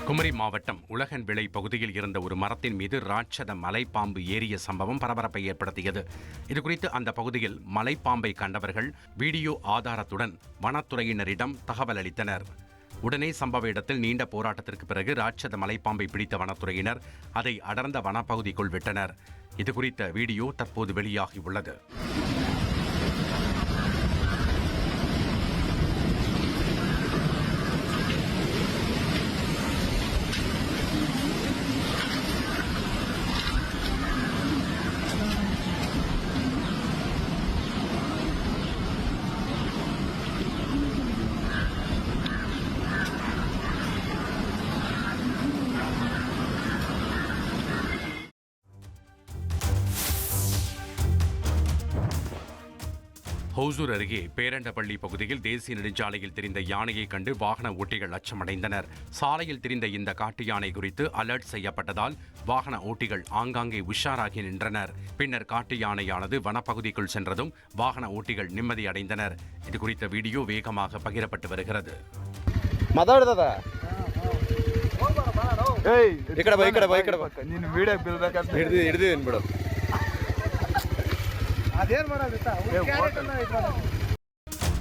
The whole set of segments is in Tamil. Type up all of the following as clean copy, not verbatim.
குமரி மாவட்டம் உலகன் விளை பகுதியில் இருந்த ஒரு மரத்தின் மீது ராட்சத மலைப்பாம்பு ஏறிய சம்பவம் பரபரப்பை ஏற்படுத்தியது. இதுகுறித்து அந்த பகுதியில் மலைப்பாம்பை கண்டவர்கள் வீடியோ ஆதாரத்துடன் வனத்துறையினரிடம் தகவல் அளித்தனர். உடனே சம்பவ இடத்தில் நீண்ட போராட்டத்திற்கு பிறகு ராட்சத மலைப்பாம்பை பிடித்த வனத்துறையினர் அதை அடர்ந்த வனப்பகுதிக்குள் விட்டனர். இதுகுறித்த வீடியோ தற்போது வெளியாகியுள்ளது. ஹோசூர் அருகே பேரண்டப்பள்ளி பகுதியில் தேசிய நெடுஞ்சாலையில் திரிந்த யானையை கண்டு வாகன ஓட்டிகள் அச்சமடைந்தனர். சாலையில் திரிந்த இந்த காட்டு யானை குறித்து அலர்ட் செய்யப்பட்டதால் வாகன ஓட்டிகள் ஆங்காங்கே உஷாராகி நின்றனர். பின்னர் காட்டு யானையானது வனப்பகுதிக்குள் சென்றதும் வாகன ஓட்டிகள் நிம்மதியடைந்தனர். இதுகுறித்த வீடியோ வேகமாக பகிரப்பட்டு வருகிறது.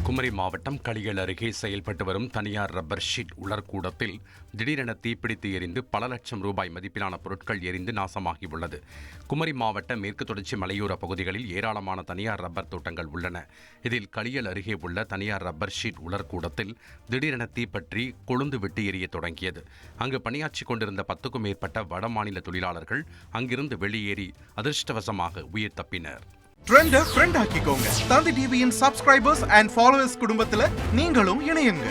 குமரி மாவட்டம் களியல் அருகே செயல்பட்டு வரும் தனியார் ரப்பர் ஷீட் உலர்கூடத்தில் திடீரென தீப்பிடித்து எரிந்து பல லட்சம் ரூபாய் மதிப்பிலான பொருட்கள் எரிந்து நாசமாகியுள்ளது. குமரி மாவட்ட மேற்கு தொடர்ச்சி மலையோர பகுதிகளில் ஏராளமான தனியார் ரப்பர் தோட்டங்கள் உள்ளன. இதில் களியல் அருகே உள்ள தனியார் ரப்பர் ஷீட் உலர்கூடத்தில் திடீரென தீப்பற்றி கொழுந்து விட்டு எரிய தொடங்கியது. அங்கு பணியாற்றிக் கொண்டிருந்த 10க்கும் மேற்பட்ட வடமாநில தொழிலாளர்கள் அங்கிருந்து வெளியேறி அதிர்ஷ்டவசமாக உயிர் தப்பினர். ட்ரெண்டை ஃப்ரெண்ட் ஆக்கிக்கோங்க. தந்தி டிவியின் சப்ஸ்கிரைபர்ஸ் அண்ட் ஃபாலோவர்ஸ் குடும்பத்தில் நீங்களும் இணையுங்க.